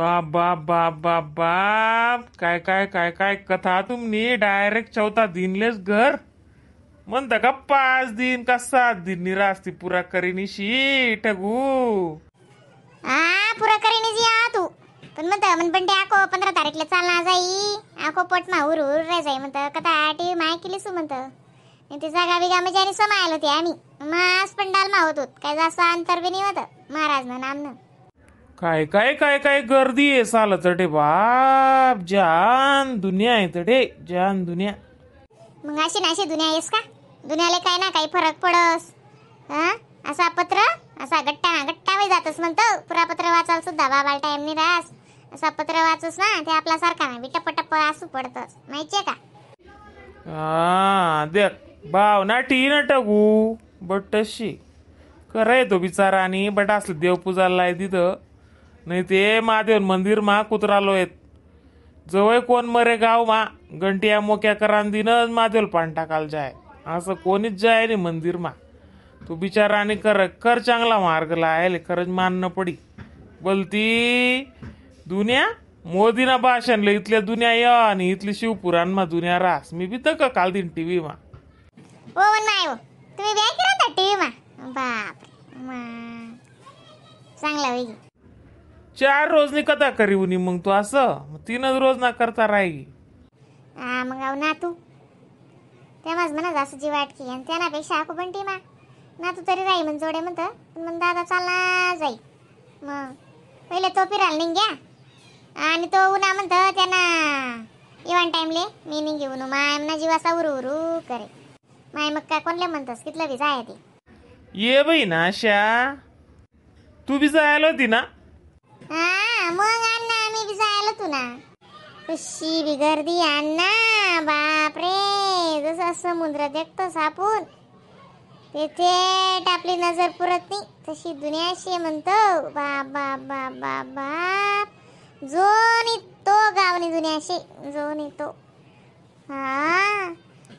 बाप बाप बाप बाप बाप काय काय काय काय कथा तुमनी डायरेक्ट चौथा दिनलेच घर म्हणता का 5 दिन का 7 दिन निरास्ती पुरा करीनिशी ठगू. पुरा करीने जी तू पण म्हणतं पण ते आको 15 तारीखला चालना जाई आको पट मा उर रे जाई म्हणतं कथा टी माय केली सु म्हणतं ते जागा बिगा म्हणजे आणि समायल होते आम्ही मास पंडाल मा होतो काय जास्त अंतर बी नाही होतं महाराज नामनं. काय काय काय काय गर्दी आहे साला तडे बाप जान दुनिया आहे तडे जान दुनिया. मग अशी नाशी दुनिया येस का दुनियाला काय ना काही फरक पडस. असा पत्र असा गट्टा गट्टा वय जातस म्हणतं पुरा पत्र वाचाल सुद्धा बाबाला टाइम नाही रास असा पत्र वाचूस ना ते आपला सारखा ना टप टप असू पडतस माहितीये का. देख भाव ना टी न टगू बट तशी कराय तो बिचारा आणि बट असलं देवपूजाला आहे तिथं नाही ते महादेव मंदिर मा कुत्रालो आहेत जवळ कोण मरे गाव मा घंटिया मोक्या करान दिनच महादेव पान टाकाल जाय असं कोणीच जाय नाही मंदिर मा. तू बिचारा आणि कर चांगला मार्ग लायले खरंच मानणं पडी बोलती दुनिया मोदीना भाषण इथल्या दुनिया या आणि इथली शिवपुराण मा दुनिया रास मी बी तक काल दिन टीव्ही मा. ओ नाही हो तुम्ही बॅग राहता टीव्ही मा बाप चांगला होई 4 रोजनी कथा करी उनी मग तू असं 3च रोज ना करता राही. मग ना तू तेव्हाच म्हणा जास्त जी वाटकी आणि त्यापेक्षा आखू पण टीमा ना तू तरी राही म्हण जोडे म्हणतं पण मग दादा चालना जाई मग पहिले तो फिरायला निघ्या आणि तो उन्हा म्हणतं त्यांना इवन टाइमले मी निघे उन्हा माय म्हणा जीवासा उरू उरू करे माय मग काय कोणले म्हणतस कितलं बी जाय ते ये बाई ना आशा तू बी जायला होती ना. मग अण्णा आम्ही बी जायला तू ना कशी बी गर्दी अण्णा बाप रे जसं समुद्र देखतोस आपण तेथे आपली नजर पुरत नाही तशी दुनिया अशी म्हणतो बाप बाप बाप बाप बाप जो नी तो गावनी दुनिया अशी जो नी तो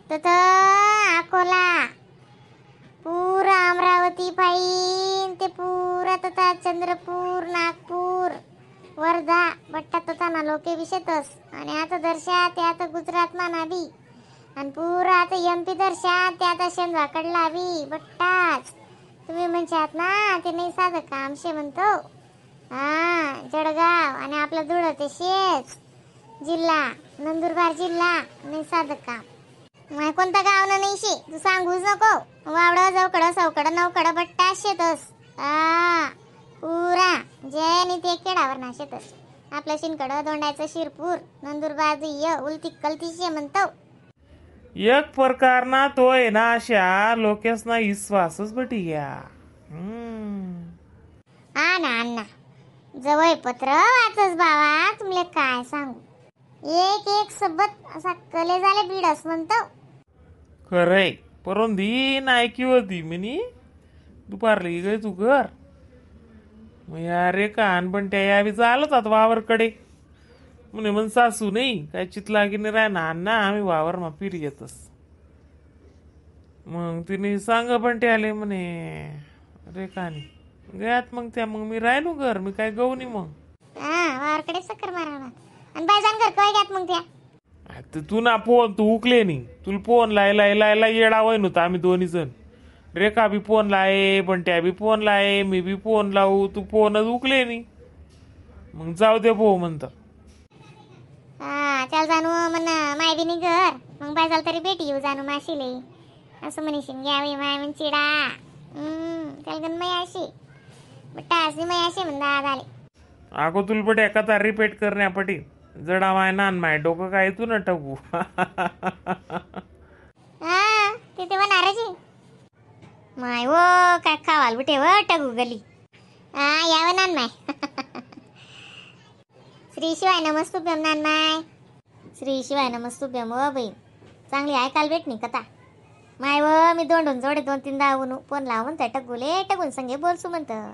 तर अकोला पूरा अमरावती पाईन ते पुरा तथा चंद्रपूर नागपूर वर्धा बट्टा तथा ना लोके विषेतस आणि आता दर्शा ते आता गुजरात मा नाबी आणि पुरा आता एमपी दर्शा ते आता शेंद्राकड लावी बट्टाच तुम्ही म्हणशात ना ते नाही साधं काम शे म्हणतो जळगाव आणि आपलं धुळं ते शेच जिल्हा नंदुरबार जिल्हा नाही साधं काम मग कोणतं गाव नाही शे तू सांगूच नको वावडं जावकडं सवकडं नवकडं बट्टा शेतस पुरा जय नी ते केडावर ना शेतस आपलं शिनकडं दोंडायचं शिरपूर नंदुरबार उलती कलतीशे म्हणतो. एक प्रकार ना तो आहे ना अशा लोकेस ना विश्वासच बटी घ्या. ना अण्णा जवळ पत्र वाचस बाबा तुमले काय सांगू एक एक सबत असा कले झाले बीडस म्हणतो. खरंय परोंदी नायकी होती म्हणी दुपारली गे तू घर मग या रे कान पण त्या यावी चालत आता वावरकडे म्हणे मग सासू नाही काय चितलागी नाही राह ना अण्णा आम्ही वावर मा फिरी येतस मग तिने सांग पण ते आले म्हणे रे कानी गयात मग त्या मग मी राहिलो घर मी काय गहू नाही मग वावरकडे चक्कर मारावा आणि बायजान घर काय घ्यात मग त्या तू ना फोन तू उकले नाही तुला फोन लायला येडा वय नव्हता आम्ही 2 जण रेखा बी फोन लाये पण त्या बी फोन लाये मी बी फोन लावू तू फोनच उकले नाही मग जाऊ दे भाऊ म्हणत. चल जाणू म्हणा माय बी नाही घर मग बायजाल तरी भेटी येऊ जाणू माशीले असं म्हणशीन घ्यावी माय म्हण चिडा त्याला गण मै अशी बट्टा अशी मै अशी म्हण दादाले अगो तुला पटे कथा रिपीट करण्यापटी जडा माय नान माय डोकं काय तू न टकू. तिथे म्हणाराची माय वो काय खावाल बुटे व टगू गली यावं नान माय. श्री शिवाय नमस्तुभ्यम नान माय श्री शिवाय नमस्तुभ्यम व बहीण चांगली ऐकायला भेटणी कथा माय व मी दोंडून जोडे 2-3दा ऊन फोन लावून म्हणतं टगुले टगून संगे बोलसू म्हणतं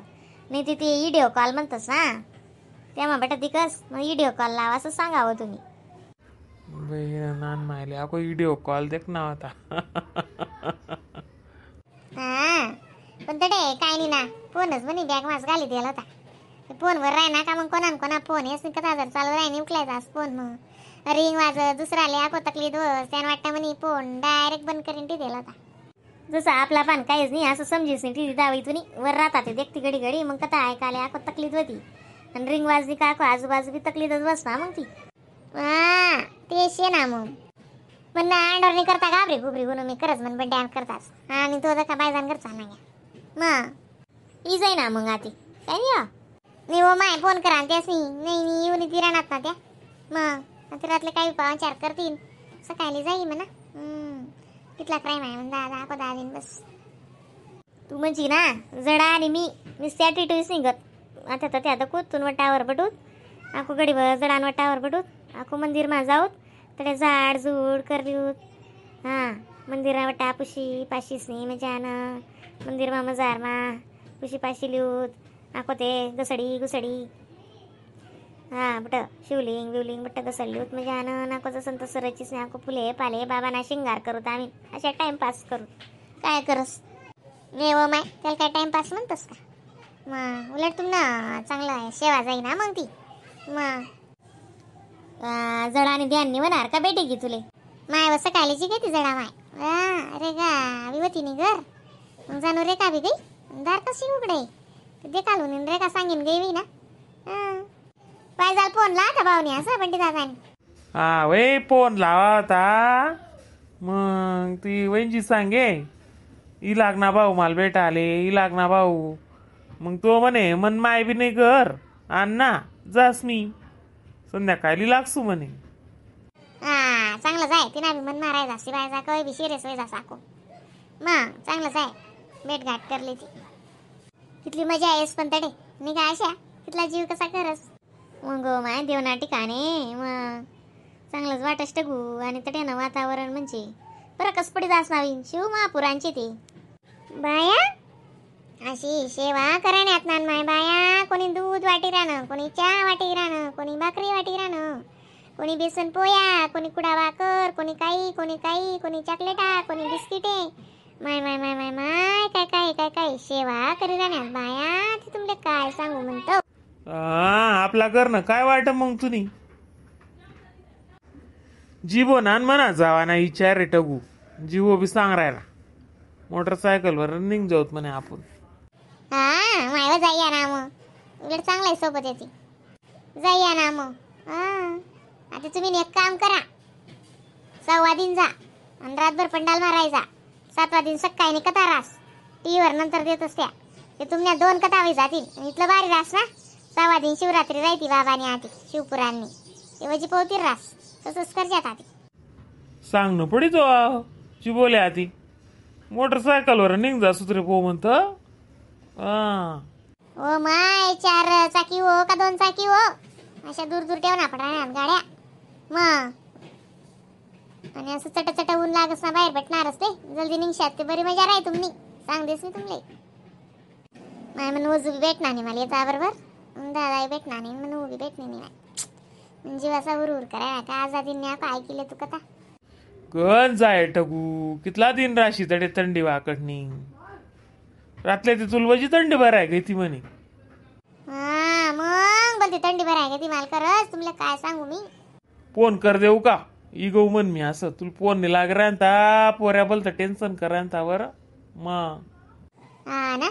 नाही तिथे व्हिडिओ कॉल म्हणतस तेव्हा बेटा तिकस मग व्हिडिओ कॉल लावा असं सांगावं तुम्ही. नान मायले अको व्हिडिओ कॉल देख ना होता. पण तडे काय नाही ना फोनच म्हणे बॅग मास घाली दिला होता फोनवर राही ना का मग कोणा फोन हेच कथा जर चालू राही उकलायचा फोन मग रिंग वाजत दुसराले आको तकलीफ त्यानं वाटतं म्हणे फोन डायरेक्ट बंद करीन ती दिला होता. जसं आपला पण काहीच नाही असं समजीस नाही ती दावी तुम्ही वर राहतात ते देखती घडी घडी मग कथा ऐकायला आको तकलीफ होती आणि रिंग वाजली का आको आजूबाजू बी तकलीफच बसना मग ती. हा तेच आहे ना मग पण अंडोर नाही करता घाबरी घुबरी गुण मी करत म्हण डॅन करताच आणि तो जर का बायजान करता नाही मग ई जाई ना मग आती काय नाही हो माय फोन करा त्याच नाही येऊन ती राहणार ना त्या मग रातले काही पाहुणचार करतील सकाळी जाई म्हणा तिथला क्राईम आहे म्हणून दादा दादीन बस तू म्हणजे ना जडा आणि मी नुसत्या टिटूस निघत आता तर त्या कुतून वटावर बटूत आखो गडीवर जडान वटावर बटूत आखो मंदिरमा जाऊत तडे झाड झूड करलिऊत हां मंदिरा वटा पुशी पाशीस नाही मजाना मंदिरमा मजारमा पुशी पाशी लिहूत आखो ते घसडी घुसडी हां बट शिवलिंग बिवलिंग बट्ट घसडलीत मजानं नाको जसं तसं रचीस नाको फुले पाले बाबांना शिंगार करूत आम्ही अशा टाइमपास करू काय करस ने व माय त्याला काय टाइमपास म्हणतोस का मग उलट तुमनं चांगलं आहे सेवा जाई ना मग ती मग जडाने ध्यान होणार का बेटे की तुले माय व सकाळीची काय ती जडा माय अरे गा विवती नि घर मग जाणू रे का बी गई दार कशी उघडे दे कालून रे का सांगीन गई ना पाय जाल फोन ला का भावनी असं पण दादानी हा वय फोन लावा होता मग ती वहिनीची सांगे ई लागना भाऊ मला भेटा आले ई लागना भाऊ मग तो म्हणे मन माय बी नाही कर आण ना जास मी संध्याकाळी लागसू म्हणे. हा चांगलंच आहे तिना बी मन मारायचा असते बायचा कवय बी शिरेस व्हायचा साको मग चांगलंच आहे भेटघाट करली ती कितली मजा आहेस पण तडे मी काय अशा तिथला जीव कसा करस मग माय देवना ठिकाणे मग चांगलंच वाटस टगू आणि तट्यानं वातावरण म्हणजे बरं कस पडी दास नावीन शिव महापुरांची ती बाया अशी सेवा करण्यात ना माय बाया कोणी दूध वाटी राहणं कोणी चहा वाटी राहणं कोणी भाकरी वाटी राहणं कोणी बेसन पोया कोणी कुडा भाकर कोणी कोणी चॉकलेटा कोणी बिस्किटे माय माय माय माय माय काय काय काय काय सेवा करी राहण्यात बाया ते तुमले काय सांगू म्हणतो. आपला करणं काय वाट मग तुम्ही जीवो नान म्हणा जावा ना विचार रे टगू जीवो बी सांग राहिला मोटरसायकलवर रनिंग जाऊत म्हणे आपण. हा मायवा जाईया ना मग उलट चांगला आहे सोबत याची जाईया ना मग आता तुम्ही एक काम करा 6 दिन जा आणि रातभर पंडाल मारायचा 7 दिन सकाळी कथा रास टीव्हीवर नंतर देतोस त्या ते तुमच्या 2 कथा होई जातील इथलं भारी रास ना 6 दिन शिवरात्री राहती बाबानी आधी शिवपुरांनी तेव्हाची पोहतील रास तसंच करच्यात आधी सांग न पडी तो चिबोले आधी मोटरसायकलवर रनिंग जा सुत्रे पो म्हणत. ओ माय 4 चाकी हो का 2 चाकी हो अशा दूर दूर ठेवणार पडणार गाड्या मग आणि असं चट ऊन लागस ना बाहेर भेटणारच ते जल्दी निघशात ते बरी मजा राही तुम्ही सांग देस मी तुमले माय म्हणून वजू बी भेटणार नाही मला येता बरोबर दादा भेटणार नाही म्हणून बी भेटणे नाही जीवाचा उर करायला का आजादीने काय केले तू कथा गण जाय टगू कितला दिन राशी तडे थंडी वाकडणी रातले ते तुलवाची थंडी भराय गई ती म्हणे. हा मग बोलते थंडी भराय का ती माल करस तुमले काय सांगू मी फोन कर देऊ का इगो म्हण मी असं तुला फोन नाही लाग राहता पोऱ्या बोलता टेन्शन कर राहता बरं मग हा ना